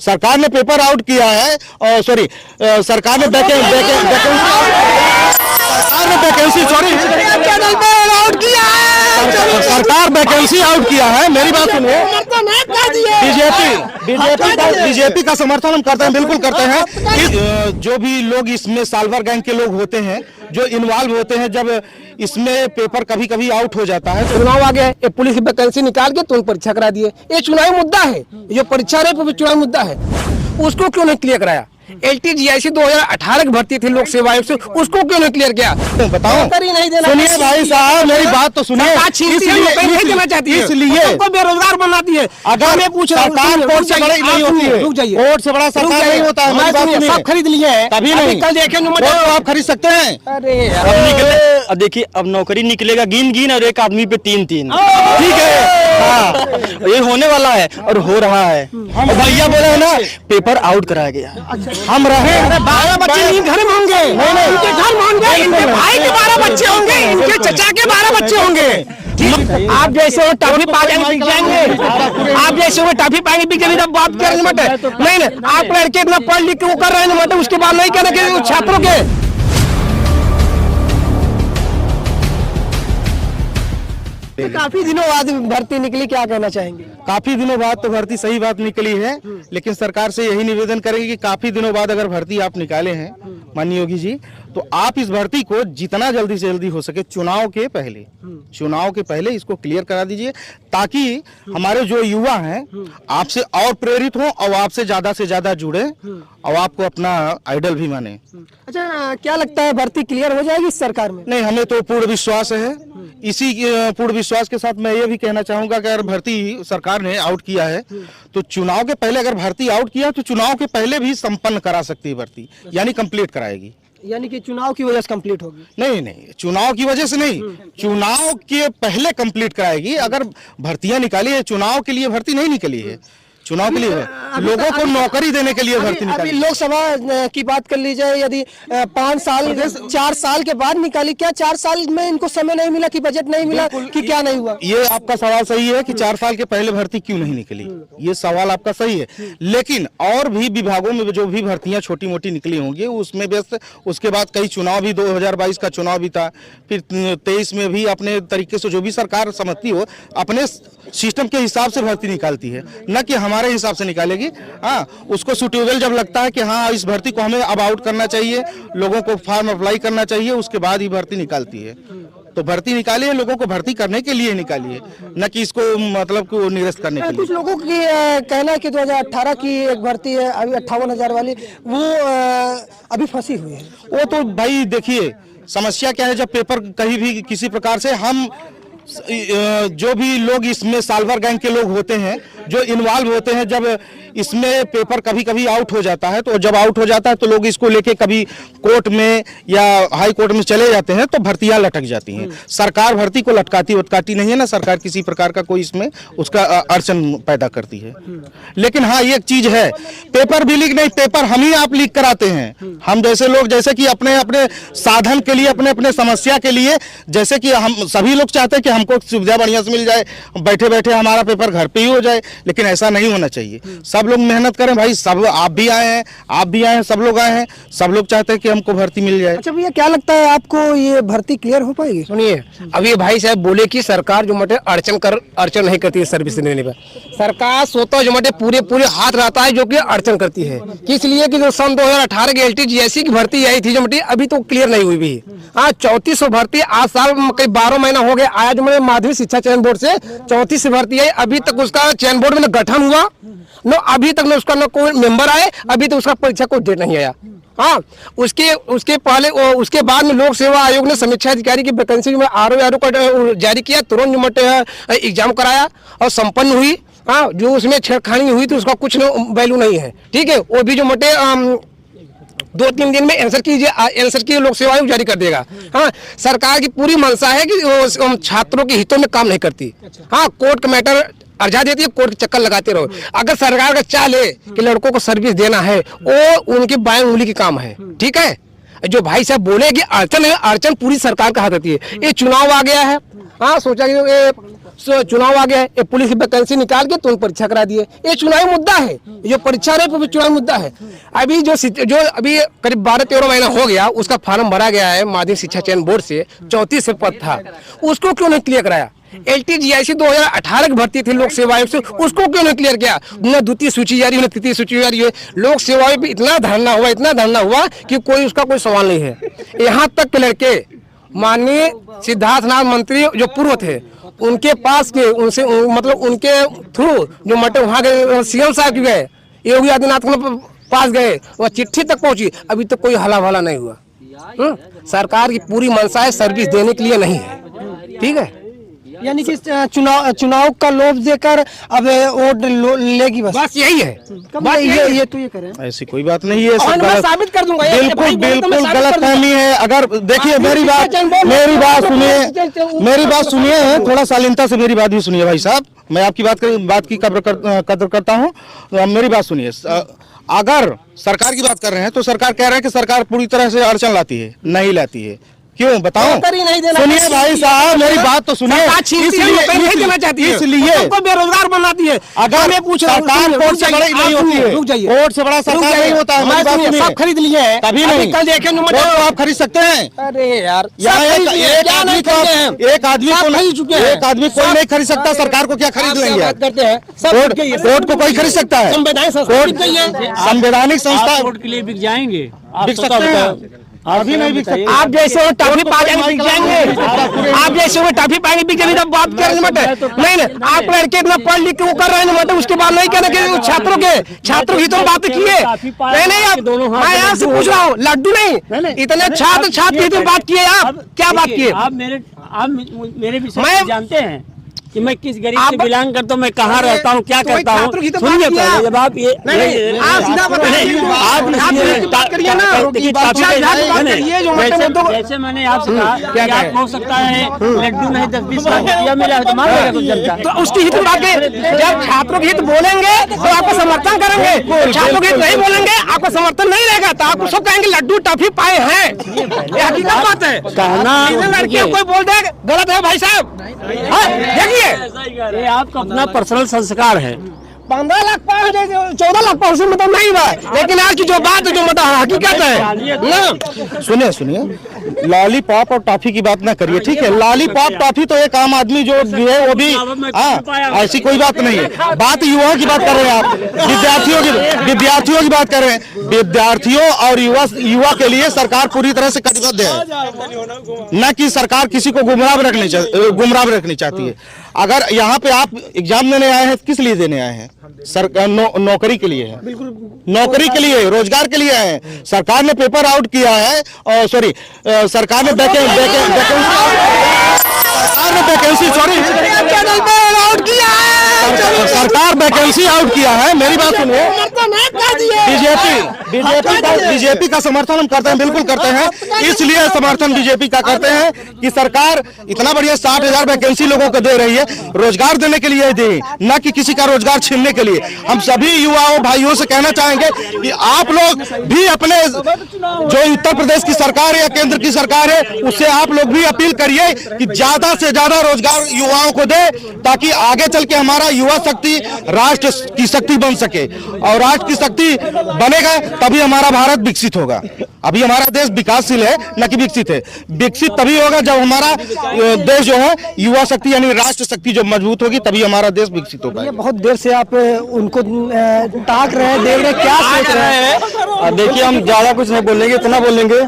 सरकार ने paper out किया है, और सॉरी सरकार ने वैकेंसी आउट किया है, सरकार वैकेंसी आउट किया है। मेरी बात सुनिए, बीजेपी का समर्थन हम करते हैं, बिल्कुल करते हैं। जो भी लोग इसमें साल्वर गैंग के लोग होते हैं, जो इन्वॉल्व होते हैं, जब इसमें पेपर कभी कभी आउट हो जाता है, चुनाव आ गया है, पुलिस की वैकेंसी निकाल के तुरंत परीक्षा करा दिए। ये चुनावी मुद्दा है, जो परीक्षा रहे चुनावी मुद्दा है, उसको क्यों नहीं क्लियर कराया? LTGIC 2018 की भर्ती थी लोक सेवा आयोग से, उसको क्यों नहीं क्लियर किया? बताओ। सुनिए भाई साहब, मेरी बात तो सुनिए। नहीं देना चाहती है, इसलिए बेरोजगार बनाती है। अगर मैं पूछ रहा हूँ, कोर्ट से बड़ा नहीं होती है, कोर्ट से बड़ा सरकार नहीं होता है। सब खरीद लिए हैं, तभी नहीं कल देखे तो आप खरीद सकते हैं। अरे अब देखिए, अब नौकरी निकलेगा गिन और एक आदमी पे 3-3, ठीक है, हाँ ये होने वाला है और हो रहा है। हम भैया बोले है ना, पेपर आउट कराया गया। हम रहे 12 बच्चे घर में होंगे, इनके घर में होंगे, इनके भाई के 12 बच्चे होंगे, इनके चचा के 12 बच्चे होंगे। आप जैसे वो टॉफी पाएंगे बिक जाएंगे, आप जैसे वो टॉफी पाएंगे बिक जाएंगे, तब बात करेंगे मत। नहीं आप लड़के इतना पढ़ लिख के वो कर रहे हैं मत, उसके बाद नहीं करेंगे छात्रों के। काफी दिनों बाद भर्ती निकली, क्या कहना चाहेंगे? काफी दिनों बाद तो भर्ती सही बात निकली है, लेकिन सरकार से यही निवेदन करेगी कि काफी दिनों बाद अगर भर्ती आप निकाले हैं माननीय योगी जी, तो आप इस भर्ती को जितना जल्दी से जल्दी हो सके चुनाव के पहले इसको क्लियर करा दीजिए, ताकि हमारे जो युवा हैं आपसे और प्रेरित हो और आपसे ज्यादा जुड़े और आपको अपना आइडल भी माने। अच्छा, क्या लगता है भर्ती क्लियर हो जाएगी इस सरकार में? नहीं, हमें तो पूर्ण विश्वास है। इसी पूर्ण विश्वास के साथ मैं ये भी कहना चाहूंगा कि अगर भर्ती सरकार ने आउट किया है तो चुनाव के पहले, अगर भर्ती आउट किया तो चुनाव के पहले भी संपन्न करा सकती है भर्ती, यानी कंप्लीट कराएगी। यानी कि चुनाव की वजह से कंप्लीट होगी? नहीं, चुनाव की वजह से नहीं, चुनाव के पहले कंप्लीट कराएगी। अगर भर्तियां निकाली है, चुनाव के लिए भर्ती नहीं निकली है, चुनाव के लिए लोगों को नौकरी देने के लिए भर्ती निकाली। अभी लोकसभा की बात कर ली जाए, यदि 5 साल 4 साल के बाद निकाली, क्या 4 साल में इनको समय नहीं मिला कि बजट नहीं मिला कि क्या नहीं हुआ? ये आपका सवाल सही है कि 4 साल के पहले भर्ती क्यों नहीं निकली, ये सवाल आपका सही है। लेकिन और भी विभागों में जो भी भर्तियां छोटी मोटी निकली होंगी उसमें व्यस्त, उसके बाद कई चुनाव भी, 2022 का चुनाव भी था, फिर 23 में भी अपने तरीके से जो भी सरकार समझती हो अपने सिस्टम के हिसाब से भर्ती निकालती है, न कि हमारे हिसाब से निकालेगी। हाँ, उसको सुटेबल जब लगता है कि हाँ इस भर्ती को हमें अब आउट करना चाहिए, लोगों को फॉर्म अप्लाई करना चाहिए, उसके बाद ही भर्ती निकालती है। तो भर्ती निकाली है, लोगों को भर्ती करने के लिए निकाली है, न कि इसको मतलब को निरस्त करने के लिए। कुछ लोगों की कहना है कि 2018 की एक भर्ती है अभी 58,000 वाली, वो अभी फंसी हुई है। वो तो भाई देखिए समस्या क्या है, जब पेपर कहीं भी किसी प्रकार से हम जो भी लोग इसमें साल्वर गैंग के लोग होते हैं, जो इन्वॉल्व होते हैं, जब इसमें पेपर कभी कभी आउट हो जाता है, तो जब आउट हो जाता है तो लोग इसको लेके कभी कोर्ट में या हाई कोर्ट में चले जाते हैं, तो भर्तियां लटक जाती हैं। सरकार भर्ती को लटकाती नहीं है ना, सरकार किसी प्रकार का कोई इसमें उसका अड़चन पैदा करती है। लेकिन हाँ एक चीज है, पेपर भी लीक नहीं, पेपर हम ही आप लीक कराते हैं। हम जैसे लोग, जैसे कि अपने अपने साधन के लिए, अपने अपने समस्या के लिए, जैसे कि हम सभी लोग चाहते हैं कि हमको सुविधा बढ़िया से मिल जाए, बैठे बैठे हमारा पेपर घर पे ही हो जाए, लेकिन ऐसा नहीं होना चाहिए। सब लोग मेहनत करें भाई, सब आप भी आए हैं, सब लोग आए हैं, सब लोग चाहते हैं कि हमको भर्ती मिल जाए। अच्छा भैया, क्या लगता है आपको ये भर्ती क्लियर हो पाएगी? सुनिए, अभी भाई साहब बोले कि सरकार जो मटे अड़चन नहीं करती है सर्विस देने पर। सरकार स्वतः जो मटे पूरे हाथ रहता है जो कि अड़चन करती है, इसलिए कि जो सन 2018 की LTGIC की भर्ती आई थी जो मटे अभी तो क्लियर नहीं हुई भी। हाँ, 3400 भर्ती आज साल कई 12 महीना हो गए आया, जो मेरे माध्यमिक शिक्षा चयन बोर्ड से 34 भर्ती आई, अभी तक उसका चयन बोर्ड में गठन हुआ न, अभी तक न उसका न कोई मेंबर आए, अभी तक उसका परीक्षा कोई डेट नहीं आया। हाँ, उसके बाद में लोक सेवा आयोग ने समीक्षा अधिकारी की वैकेंसी में RO का जारी किया, तुरंत एग्जाम कराया और संपन्न हुई। हाँ, जो उसमें छेड़खानी हुई तो उसका कुछ वैल्यू नहीं है, ठीक है। वो भी जो मटे 2-3 दिन में आंसर की लोक सेवा आयोग जारी कर देगा। हाँ, सरकार की पूरी मंशा है कि छात्रों के हितों में काम नहीं करती। हाँ, कोर्ट का मैटर अर्जा देती है, कोर्ट के चक्कर लगाते रहो। अगर सरकार का चाह ले कि लड़कों को सर्विस देना है, वो उनके बाएं उंगली की काम है, ठीक है। जो भाई साहब बोले कि अड़चन है, अड़चन पूरी सरकार का हाथ रहती है। ये चुनाव आ गया है, हाँ सोचा कि ये चुनाव आ गया है, ये पुलिस की वैकेंसी निकाल के तुरंत परीक्षा करा दिए। ये चुनावी मुद्दा है, ये जो परीक्षा रहे चुनावी मुद्दा है। अभी जो अभी करीब 12-13 महीना हो गया, उसका फॉर्म भरा गया है माध्यमिक शिक्षा चयन बोर्ड से, 34 पद था, उसको क्यों नहीं क्लियर कराया? LTGIC 2018 की भर्ती थी लोक सेवा आयोग से, उसको क्यों नहीं क्लियर किया? न द्वितीय सूची जारी, न तृतीय सूची जारी है। लोक सेवा आयोग पे इतना धरना हुआ कि कोई उसका कोई सवाल नहीं है। यहाँ तक के लड़के माननीय सिद्धार्थनाथ मंत्री जो पूर्व थे, उनके पास के उनसे मतलब उनके थ्रू जो मटे वहाँ गए, CM साहब की गए, योगी आदित्यनाथ के पास गए, वह चिट्ठी तक पहुंची, अभी तक कोई हला भला नहीं हुआ। सरकार की पूरी मंशा है सर्विस देने के लिए नहीं है, ठीक है। यानी कि चुनाव का लोभ देकर अब वोट लेगी, बस यही है। बस ये तो ये करें, ऐसी कोई बात नहीं है, सब मैं गलत, साबित कर दूंगा। बिल्कुल बिल्कुल गलत फहमी है। अगर देखिए मेरी बात सुनिए, थोड़ा शालीनता से मेरी बात भी सुनिए भाई साहब। मैं आपकी बात की कदर करता हूँ, तो मेरी बात सुनिए। अगर सरकार की बात कर रहे हैं तो सरकार कह रहे हैं कि सरकार पूरी तरह से अड़चन लाती है, नहीं लाती है। क्यों बताओ? सुनिए भाई साहब, मेरी बात तो सुनिए। इसलिए बेरोजगार बनाती है। अगर सरकार कोर्ट से बड़ी नहीं होती है, कोर्ट से बड़ा सरकार नहीं होता है। सब खरीद लिए हैं, तभी नहीं कल देखे तो आप खरीद सकते हैं। अरे यार, यहाँ एक आदमी कोई नहीं खरीद सकता, सरकार को क्या खरीद लेंगे? कोर्ट को कोई खरीद सकता है? संवैधानिक संस्था कोर्ट के लिए बिक जाएंगे, बिक सकते हैं, अभी नहीं बिक सकते। आप जैसे वो टॉफी पाएंगे बिक जाएंगे, आप जैसे वो टॉफी पाएंगे बिक जाएंगे। तब बात कर नहीं, आप लड़के इतना पढ़ लिख के वो कर रहे हैं मतलब, उसके बाद नहीं कहना कि छात्रों की तो बात किए। नहीं आप, मैं यहाँ से पूछ रहा हूँ, लड्डू नहीं, इतने छात्र की बात किए आप, क्या बात किए? आप मेरे विषय में जानते हैं कि मैं किस गरीब से बिलोंग करता हूँ, मैं कहाँ रहता हूँ, क्या करता हूँ। सुनिए पहले, जब आप ये जैसे मैंने आपसे कहा कि आप हो सकता है लड्डू नहीं 10-20 रुपया मिला तो मान लेगा कुछ जनता, तो उसकी हित बातें जब छात्रों के हित बोलेंगे तो आपको समर्थन करेंगे, छात्रों के हित नहीं बोलेंगे आपको समर्थन नहीं रहेगा, तो आपको सब कहेंगे लड्डू टॉफी पाए हैं। ये हकीकत बात है। कहना लड़कियों कोई बोल दे गलत है भाई साहब, देखिए ये आपका अपना पर्सनल संस्कार है। 15 लाख 14 लाख पाउंड मतलब नहीं हुआ, लेकिन आज की जो बात है, जो मतलब हकीकत है। सुनिए, लॉलीपॉप और टॉफी की बात ना करिए, ठीक है? लॉलीपॉप टॉफी तो एक आम आदमी जो भी है वो भी, ऐसी कोई बात नहीं है। बात युवाओं की बात कर रहे हैं आप, विद्यार्थियों की बात कर रहे हैं। विद्यार्थियों और युवा के लिए सरकार पूरी तरह से कटिबद्ध है, न कि सरकार किसी को गुमराह रखनी चाहती है। अगर यहाँ पे आप एग्जाम देने आए हैं, किस लिए देने आए हैं? नौकरी के लिए है, नौकरी के लिए, रोजगार के लिए है। सरकार ने पेपर आउट किया है, सॉरी सरकार ने सरकार वैकेंसी आउट किया है। मेरी बात सुनिए, बीजेपी का समर्थन हम करते हैं, बिल्कुल करते हैं। इसलिए समर्थन बीजेपी का करते हैं कि सरकार इतना बढ़िया 60,000 वैकेंसी लोगों को दे रही है, रोजगार देने के लिए दे, न कि किसी का रोजगार छीनने के लिए। हम सभी युवाओं भाइयों से कहना चाहेंगे कि आप लोग भी अपने जो उत्तर प्रदेश की सरकार है या केंद्र की सरकार है, उससे आप लोग भी अपील करिए कि ज्यादा से ज्यादा रोजगार युवाओं को दे, ताकि आगे चल के हमारा युवा शक्ति राष्ट्र की शक्ति बन सके। और राष्ट्र की शक्ति बनेगा तभी हमारा भारत विकसित होगा। अभी हमारा देश विकासशील है, न कि विकसित है। विकसित तभी होगा जब हमारा देश जो है युवा शक्ति यानी राष्ट्र शक्ति जो मजबूत होगी, तभी हमारा देश विकसित होगा। बहुत देर से आप उनको ताक रहे हैं, देख रहे हैं, क्या सोच रहे हैं? देखिए, हम ज्यादा कुछ नहीं बोलेंगे, इतना बोलेंगे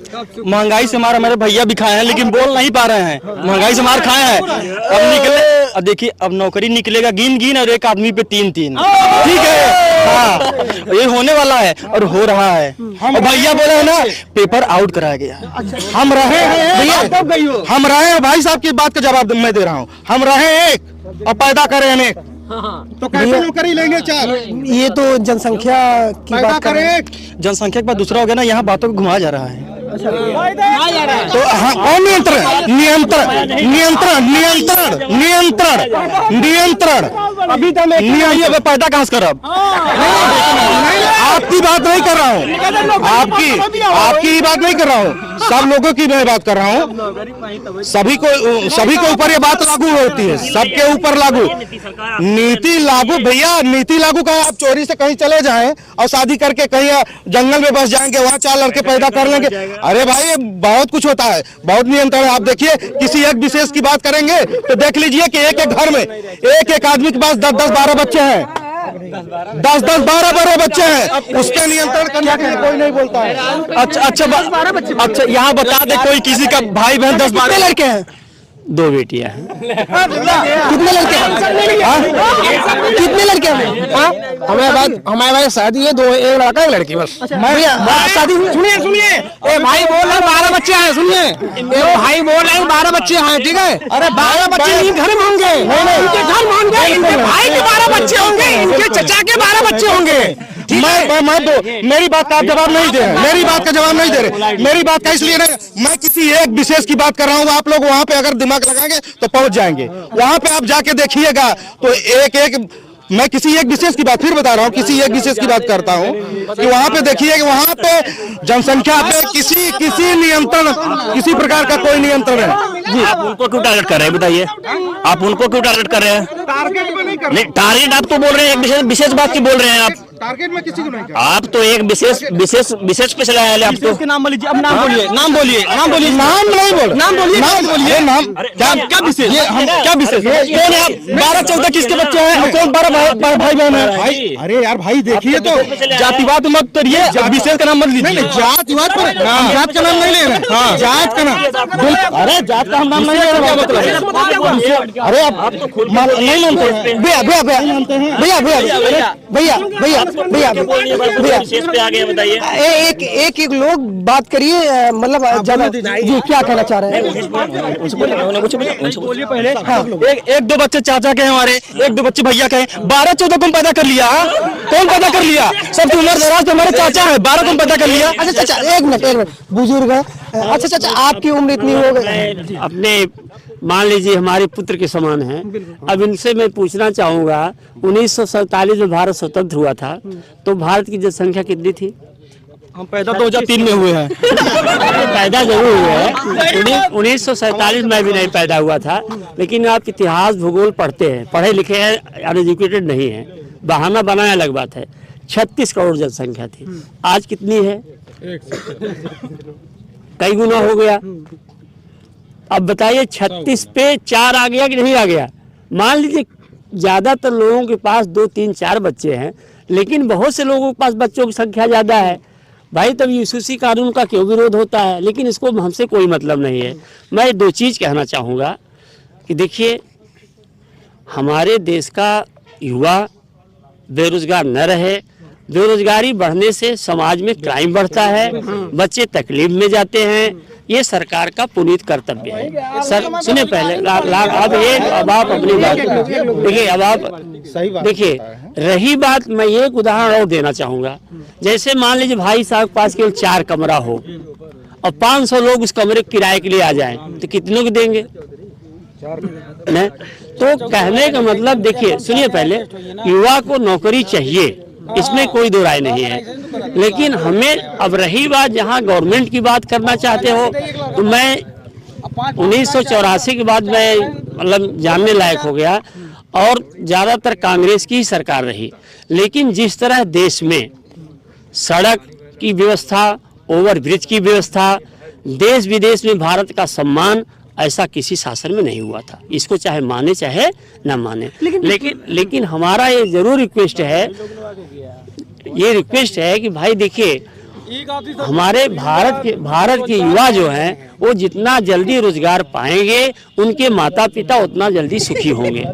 महंगाई से मेरे भैया भी खाए हैं, लेकिन बोल नहीं पा रहे हैं। महंगाई से मार खाए हैं, अब निकले। अब देखिए, अब नौकरी निकलेगा गिन और एक आदमी पे 3-3, ठीक है? हाँ, ये होने वाला है और हो रहा है। और भैया बोले है ना, पेपर आउट कराया गया। हम रहे हैं भैया, हम रहे हैं, भाई साहब की बात का जवाब मैं दे रहा हूँ। हम रहे एक और पैदा करें अनेक, तो कैसे नौकरी लेंगे 4? ये तो जनसंख्या की बात कर रहे हैं। जनसंख्या के बाद दूसरा हो गया ना, यहाँ बातों को घुमाया जा रहा है। तो कौन नियंत्रण अभी तो पैदा कहाँ से करब? आपकी बात बात नहीं कर रहा हूँ, आपकी ही बात नहीं कर रहा हूँ, सब लोगों की मैं बात कर रहा हूँ। सभी को ऊपर ये बात लागू होती है, सबके ऊपर लागू नीति लागू। भैया नीति लागू का आप चोरी से कहीं चले जाएं और शादी करके कहीं जंगल में बस जाएंगे, वहां 4 लड़के पैदा कर लेंगे। अरे भाई बहुत कुछ होता है, बहुत नियंत्रण है। आप देखिए किसी एक विशेष की बात करेंगे तो देख लीजिए कि एक घर में एक आदमी के पास 10-12 बच्चे हैं, 10-12 बच्चे हैं, उसके नियंत्रण करने के लिए कोई नहीं बोलता है। अच्छा यहाँ बता दे, कोई किसी का भाई बहन 10-12 लड़के हैं, 2 बेटियां हैं। कितने लड़के हैं? कितने लड़के हैं? हमारे भाई शादी है, 2 एक लड़का एक लड़की बस। शादी सुनिए ए भाई बोल रहे 12 बच्चे हैं, सुनिए ए भाई बोल रहे 12 बच्चे हैं, ठीक है? अरे 12 बच्चे इनके घर में होंगे, इनके घर में होंगे, इनके भाई के 12 बच्चे होंगे, इनके चचा के 12 बच्चे होंगे। मेरी बात का आप जवाब नहीं दे रहे, मेरी बात का जवाब नहीं दे रहे, मेरी बात का इसलिए नहीं, मैं किसी एक विशेष की बात कर रहा हूँ। आप लोग वहाँ पे अगर दिमाग लगाएंगे तो पहुंच जाएंगे, वहाँ पे आप जाके देखिएगा तो एक मैं किसी एक विशेष की बात फिर बता रहा हूँ, किसी एक विशेष की बात करता हूँ कि वहाँ पे देखिए कि वहाँ पे जनसंख्या पे किसी नियंत्रण, किसी प्रकार का कोई नियंत्रण है जी। आप उनको क्यों टारगेट कर रहे हैं बताइए, आप उनको क्यों टारगेट कर रहे हैं? नहीं, टारगेट आप तो बोल रहे हैं, एक विशेष बात की बोल रहे हैं आप। टारगेट में किसी को नहीं, आप तो एक विशेष पे चला है। आप तो नाम बोलिए, अब नाम बोलिए, नाम बोलिए, नाम बोलिए, नाम नहीं बोल, नाम बोलिए, नाम बोलिए, नाम क्या विशेष, क्या विशेष, कौन है आप? 12-14 किसके बच्चे हैं और कौन 12 भाई बहन है? भाई अरे यार भाई देखिए तो जातिवाद मत करिए, विशेष का नाम मत लीजिए। जातिवाद पर जात का नाम नहीं ले रहे, जात का नाम, अरे जात का हम नाम नहीं ले रहे, क्या मतलब? अरे आप तो खुद नहीं मानते हैं भैया विशेष पे आ गए, बताइए। एक लोग बात करिए, मतलब ज्यादा जी क्या कहना चाह रहे हैं? बोलिए पहले। एक 2 बच्चे चाचा के हैं हमारे, 1-2 बच्चे भैया के हैं, 12-14 कौन पैदा कर लिया? कौन पैदा कर लिया? सबकी उम्र दराज तो हमारे चाचा है, 12 कौन पैदा कर लिया? अच्छा चाचा एक मिनट बुजुर्ग है। अच्छा चाचा आपकी उम्र इतनी हो गई, अपने मान लीजिए हमारे पुत्र के समान है। अब इनसे मैं पूछना चाहूंगा, 1947 में भारत स्वतंत्र हुआ था तो भारत की जनसंख्या कितनी थी? हम पैदा 2003 में हुए हैं। पैदा जरूर हुए हैं, 1947 में भी नहीं पैदा हुआ था, लेकिन आप इतिहास भूगोल पढ़ते हैं, पढ़े लिखे हैं, अनएजुकेटेड नहीं है, बहाना बनाया अलग बात है। 36 करोड़ जनसंख्या थी, आज कितनी है? कई गुना हो गया। अब बताइए 36 पे 4 आ गया कि नहीं आ गया? मान लीजिए ज्यादातर लोगों के पास 2, 3, 4 बच्चे हैं, लेकिन बहुत से लोगों के पास बच्चों की संख्या ज्यादा है। भाई तब यूसीसी कानून का क्यों विरोध होता है? लेकिन इसको हमसे कोई मतलब नहीं है। मैं 2 चीज कहना चाहूँगा कि देखिए, हमारे देश का युवा बेरोजगार न रहे, बेरोजगारी बढ़ने से समाज में क्राइम बढ़ता है, बच्चे तकलीफ में जाते हैं, ये सरकार का पुनीत कर्तव्य है। सर सुने पहले, अब आप अपनी बात देखिए, अब आप देखिए, रही बात, मैं एक उदाहरण और देना चाहूँगा। जैसे मान लीजिए भाई साहब पास केवल 4 कमरा हो और 500 लोग उस कमरे किराए के लिए आ जाएं, तो कितनों को देंगे? नहीं, तो कहने का मतलब देखिए, सुनिए पहले, युवा को नौकरी चाहिए, इसमें कोई दो राय नहीं है, लेकिन हमें अब रही बात, जहां गवर्नमेंट की बात करना चाहते हो, तो मैं 1984 के बाद मैं मतलब जानने लायक हो गया और ज़्यादातर कांग्रेस की ही सरकार रही। लेकिन जिस तरह देश में सड़क की व्यवस्था, ओवरब्रिज की व्यवस्था, देश विदेश में भारत का सम्मान, ऐसा किसी शासन में नहीं हुआ था। इसको चाहे माने चाहे ना माने, लेकिन हमारा ये जरूर रिक्वेस्ट है कि भाई देखिए, हमारे भारत के युवा जो हैं वो जितना जल्दी रोजगार पाएंगे, उनके माता पिता उतना जल्दी सुखी होंगे।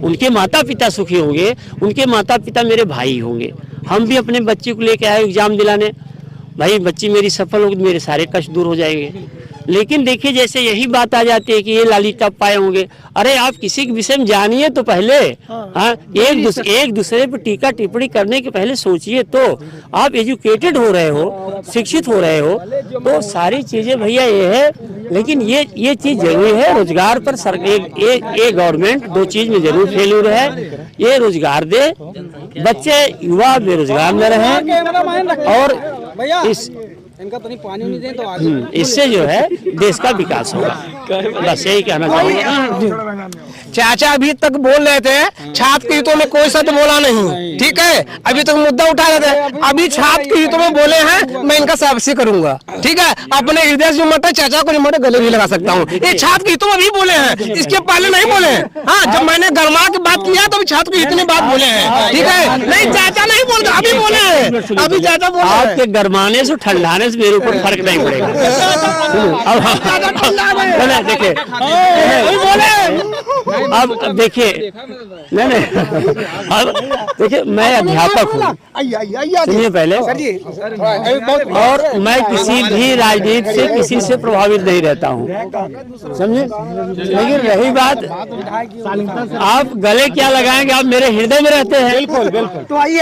उनके माता पिता सुखी होंगे, उनके माता पिता मेरे भाई होंगे। हम भी अपने बच्चे को लेके आए एग्जाम दिलाने, भाई बच्ची मेरी सफल होगी, मेरे सारे कष्ट दूर हो जाएंगे। लेकिन देखिए, जैसे यही बात आ जाती है कि ये लाली टप पाए होंगे, अरे आप किसी के विषय में जानिए तो पहले, हाँ, एक दूसरे पर टीका टिप्पणी करने के पहले सोचिए तो। आप एजुकेटेड हो रहे हो, शिक्षित हो रहे हो, तो सारी चीजें भैया ये है लेकिन ये चीज जरूरी है, रोजगार पर ये गवर्नमेंट दो चीज में जरूर फेल्यूर है। ये रोजगार दे, बच्चे युवा बेरोजगार न रहे, और इससे जो है देश का विकास होगा। बस यही कहना चाहूँगा। चाचा अभी तक बोल रहे थे छात्र के हितों में कोई शब्द बोला नहीं, ठीक है, अभी तक मुद्दा उठा रहे थे, अभी छात्र के हितों में बोले हैं, मैं इनका वापसी करूंगा, ठीक है, अपने हृदय से मटे चाचा को मटे गले भी लगा सकता हूँ। ये छात्र के हितों में भी बोले हैं, इसके पहले नहीं बोले हैं। हाँ, जब मैंने गरमा की बात किया तो छात्र के हित में बात बोले हैं, ठीक है, नहीं चाचा नहीं बोलते, अभी बोले हैं, अभी चाचा बोले हैं। आपके गरमाने से ठंडाने से मेरे ऊपर फर्क नहीं पड़ेगा। अब देखिए, नहीं, अब देखिए, मैं अध्यापक हूँ, सुनिए पहले, और मैं किसी भी राजनीति से किसी से प्रभावित नहीं रहता हूँ, समझे। लेकिन रही बात, आप गले क्या लगाएंगे, आप मेरे हृदय में रहते हैं। बिल्कुल बिल्कुल। तो आइए